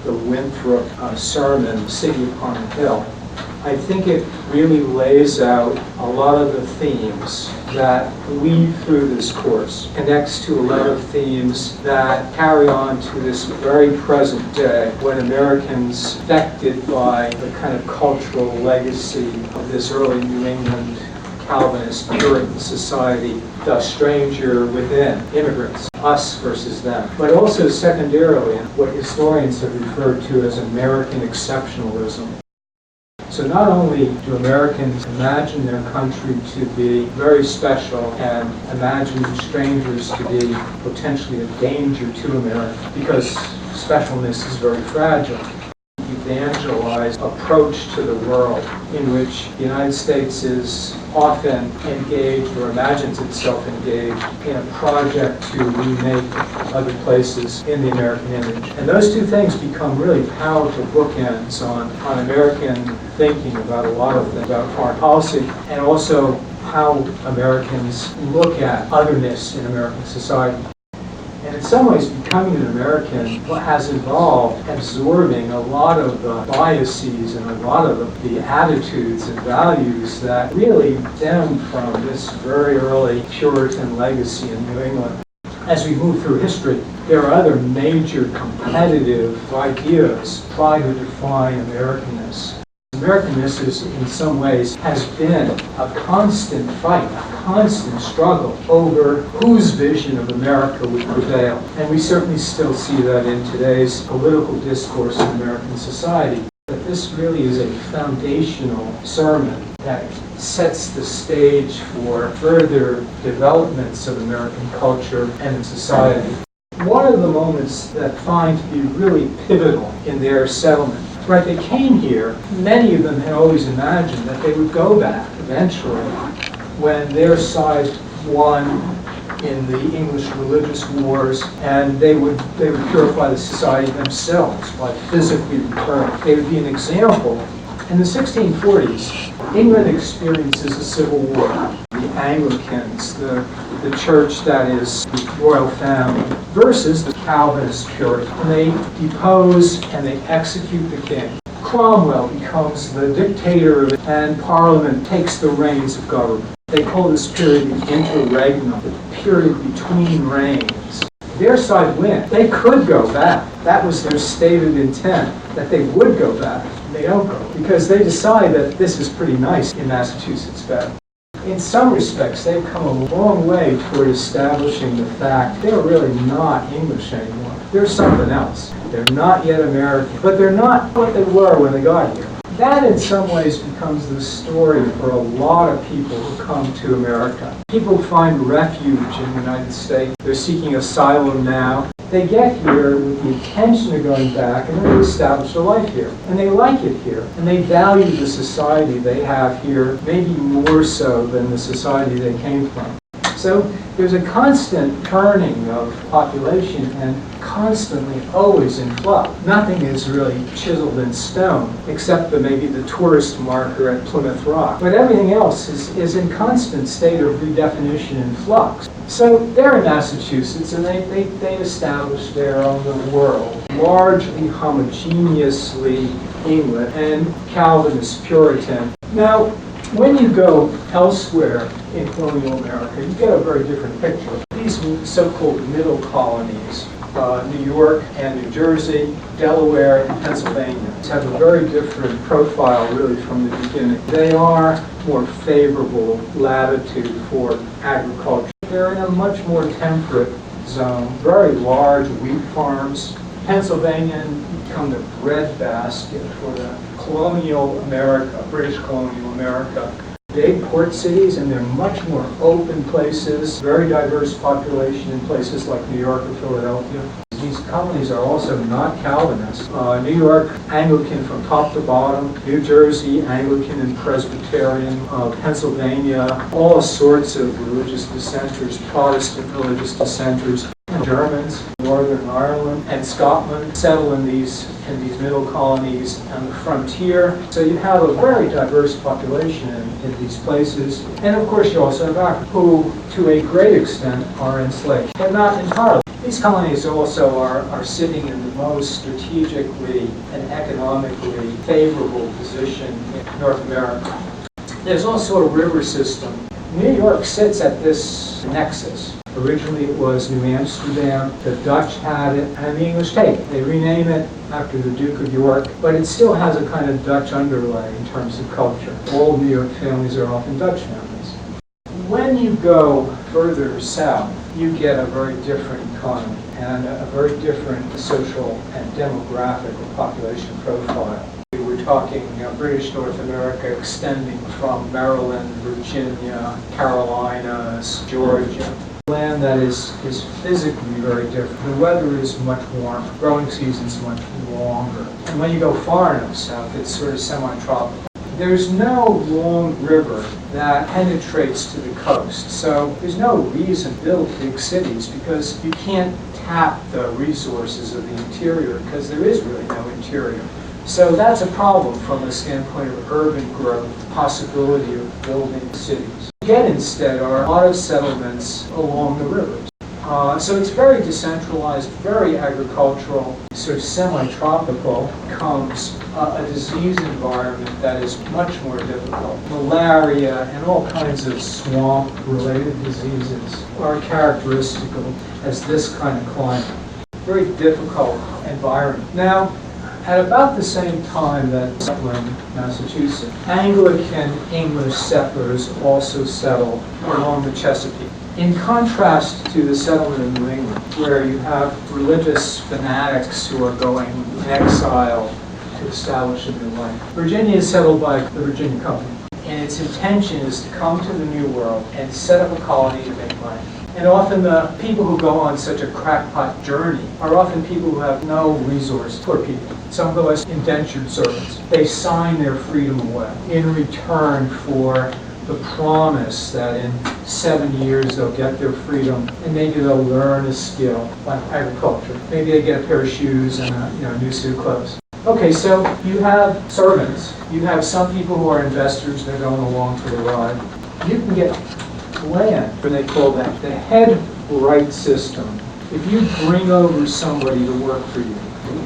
the Winthrop sermon, City Upon a Hill. I think it really lays out a lot of the themes that weave through this course, connects to a lot of themes that carry on to this very present day when Americans, affected by the kind of cultural legacy of this early New England Calvinist Puritan society, the stranger within, immigrants, us versus them, but also secondarily what historians have referred to as American exceptionalism. So not only do Americans imagine their country to be very special and imagine strangers to be potentially a danger to America because specialness is very fragile. Evangelized approach to the world in which the United States is often engaged or imagines itself engaged in a project to remake other places in the American image. And those two things become really powerful bookends on American thinking about a lot of things, about foreign policy, and also how Americans look at otherness in American society. And in some ways, becoming an American has involved absorbing a lot of the biases and a lot of the attitudes and values that really stem from this very early Puritan legacy in New England. As we move through history, there are other major competitive ideas try to define Americanness. Americanness is, in some ways, has been a constant fight, a constant struggle over whose vision of America would prevail. And we certainly still see that in today's political discourse in American society. But this really is a foundational sermon that sets the stage for further developments of American culture and society. One of the moments that find to be really pivotal in their settlement, right, they came here, many of them had always imagined that they would go back eventually when their side won in the English religious wars, and they would purify the society themselves by physically returning. They would be an example. In the 1640s, England experiences a civil war. The Anglicans, the church that is the royal family, versus the Calvinist Puritans. And they depose and they execute the king. Cromwell becomes the dictator, and Parliament takes the reins of government. They call this period the interregnum, the period between reigns. Their side wins. They could go back. That was their stated intent, that they would go back. They don't go, because they decide that this is pretty nice in Massachusetts Bay. In some respects, they've come a long way toward establishing the fact they're really not English anymore. They're something else. They're not yet American, but they're not what they were when they got here. That in some ways becomes the story for a lot of people who come to America. People find refuge in the United States. They're seeking asylum now. They get here with the intention of going back, and then they establish a life here. And they like it here. And they value the society they have here, maybe more so than the society they came from. So there's a constant turning of population and constantly always in flux. Nothing is really chiseled in stone, except maybe the tourist marker at Plymouth Rock. But everything else is in constant state of redefinition and flux. So they're in Massachusetts, and they establish their own world, largely homogeneously England and Calvinist Puritan. Now, when you go elsewhere in colonial America, you get a very different picture. These so-called middle colonies, New York and New Jersey, Delaware and Pennsylvania, have a very different profile really from the beginning. They are more favorable latitude for agriculture. They're in a much more temperate zone, very large wheat farms. Pennsylvania become the breadbasket for the colonial America, British colonial America. Big port cities, and they're much more open places, very diverse population in places like New York or Philadelphia. These colonies are also not Calvinist. New York, Anglican from top to bottom. New Jersey, Anglican and Presbyterian. Pennsylvania, all sorts of religious dissenters, Protestant religious dissenters. Germans, Northern Ireland, and Scotland settle in these middle colonies on the frontier. So you have a very diverse population in these places. And of course you also have Africans, who to a great extent are enslaved, but not entirely. These colonies also are sitting in the most strategically and economically favorable position in North America. There's also a river system. New York sits at this nexus. Originally it was New Amsterdam, the Dutch had it, and the English take it. They rename it after the Duke of York, but it still has a kind of Dutch underlay in terms of culture. Old New York families are often Dutch families. When you go further south, you get a very different economy and a very different social and demographic or population profile. We're talking British North America extending from Maryland, Virginia, Carolinas, Georgia. Land that is physically very different. The weather is much warmer. Growing season's much longer. And when you go far enough south, it's sort of semi-tropical. There's no long river that penetrates to the coast, so there's no reason to build big cities because you can't tap the resources of the interior because there is really no interior. So that's a problem from the standpoint of urban growth, the possibility of building cities. Get instead are a lot of settlements along the rivers. So it's very decentralized, very agricultural, sort of semi-tropical. Comes a disease environment that is much more difficult. Malaria and all kinds of swamp-related diseases are characteristical as this kind of climate. Very difficult environment. Now, at about the same time that settling Massachusetts, Anglican English settlers also settled along the Chesapeake. In contrast to the settlement in New England, where you have religious fanatics who are going in exile to establish a new life, Virginia is settled by the Virginia Company, and its intention is to come to the New World and set up a colony to make money. And often the people who go on such a crackpot journey are often people who have no resource. Poor people. Some go as indentured servants. They sign their freedom away in return for the promise that in 7 years they'll get their freedom and maybe they'll learn a skill like agriculture. Maybe they get a pair of shoes and a new suit of clothes. Okay, so you have servants. You have some people who are investors. They're going along for the ride. You can get land, or they call that the head right system. If you bring over somebody to work for you,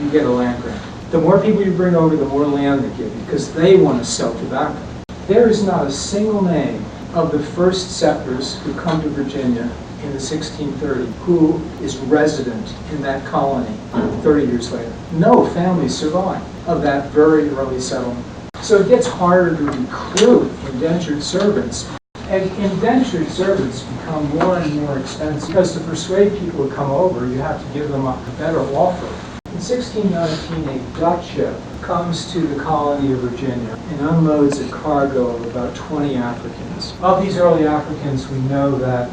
you get a land grant. The more people you bring over, the more land they give you, because they want to sell tobacco. There is not a single name of the first settlers who come to Virginia in the 1630 who is resident in that colony 30 years later. No families survive of that very early settlement. So it gets harder to recruit indentured servants. And indentured servants become more and more expensive because to persuade people to come over, you have to give them a better offer. In 1619, a Dutch ship comes to the colony of Virginia and unloads a cargo of about 20 Africans. Of these early Africans, we know that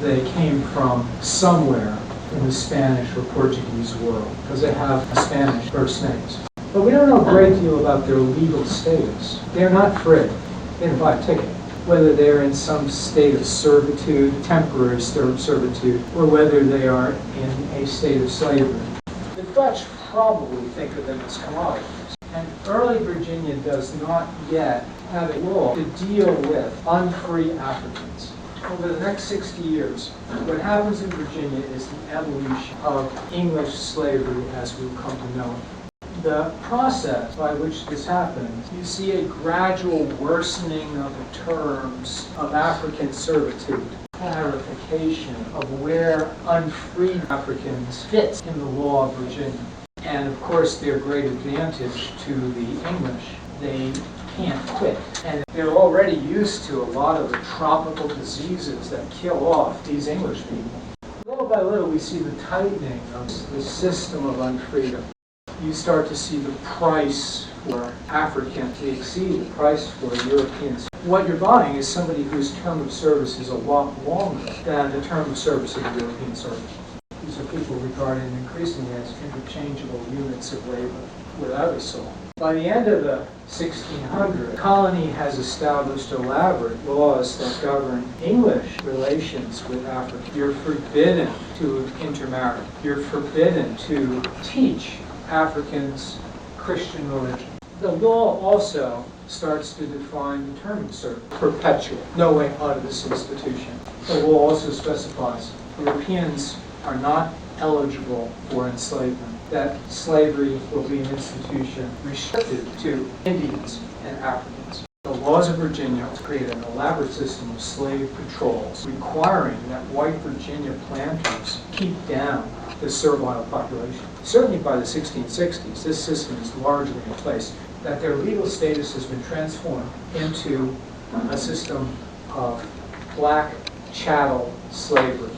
they came from somewhere in the Spanish or Portuguese world because they have Spanish first names. But we don't know a great deal about their legal status. They're not free. They didn't buy a ticket. Whether they're in some state of servitude, temporary servitude, or whether they are in a state of slavery. The Dutch probably think of them as commodities. And early Virginia does not yet have a law to deal with unfree Africans. Over the next 60 years, what happens in Virginia is the evolution of English slavery as we've come to know it. The process by which this happens, you see a gradual worsening of the terms of African servitude, clarification of where unfreed Africans fit in the law of Virginia. And of course, their great advantage to the English, they can't quit. And they're already used to a lot of the tropical diseases that kill off these English people. Little by little, we see the tightening of the system of unfreedom. You start to see the price for Africans exceed the price for Europeans. What you're buying is somebody whose term of service is a lot longer than the term of service of a European servant. These are people regarded increasingly as interchangeable units of labor without a soul. By the end of the 1600s, the colony has established elaborate laws that govern English relations with Africa. You're forbidden to intermarry. You're forbidden to teach Africans Christian religion. The law also starts to define the term of service, perpetual, no way out of this institution. The law also specifies Europeans are not eligible for enslavement, that slavery will be an institution restricted to Indians and Africans. The laws of Virginia created an elaborate system of slave patrols requiring that white Virginia planters keep down the servile population. Certainly by the 1660s, this system is largely in place, that their legal status has been transformed into a system of black chattel slavery.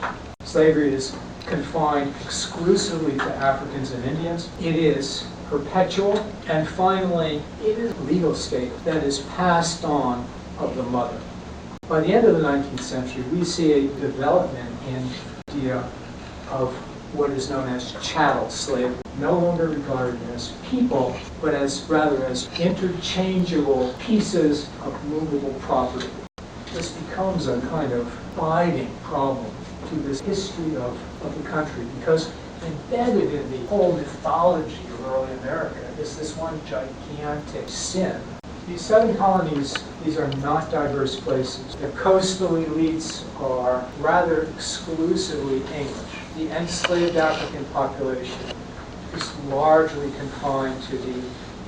Slavery is confined exclusively to Africans and Indians. It is perpetual, and finally, it is a legal state that is passed on of the mother. By the end of the 19th century, we see a development in the idea of what is known as chattel slavery, no longer regarded as people, but rather as interchangeable pieces of movable property. This becomes a kind of abiding problem to this history of the country, because embedded in the whole mythology of early America is this one gigantic sin. These southern colonies, these are not diverse places. The coastal elites are rather exclusively English. The enslaved African population is largely confined to the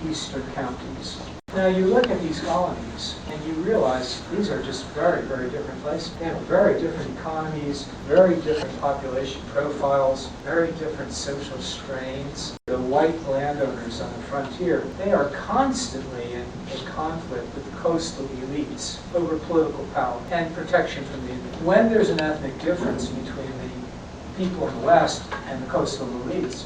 eastern counties. Now you look at these colonies and you realize these are just very, very different places. They have very different economies, very different population profiles, very different social strains. The white landowners on the frontier, they are constantly in conflict with the coastal elites over political power and protection from the Indians. When there's an ethnic difference between the people in the West and the coastal elites,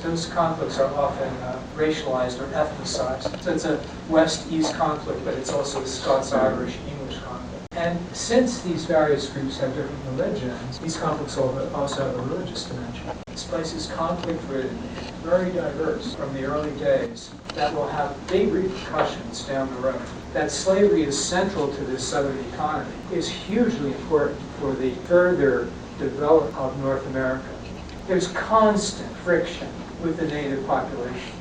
those conflicts are often racialized or ethnicized. So it's a West-East conflict, but it's also a Scots-Irish-English conflict. And since these various groups have different religions, these conflicts also have a religious dimension. This place is conflict-ridden, very diverse from the early days, that will have big repercussions down the road. That slavery is central to this southern economy is hugely important for the further development of North America. There's constant friction with the native population.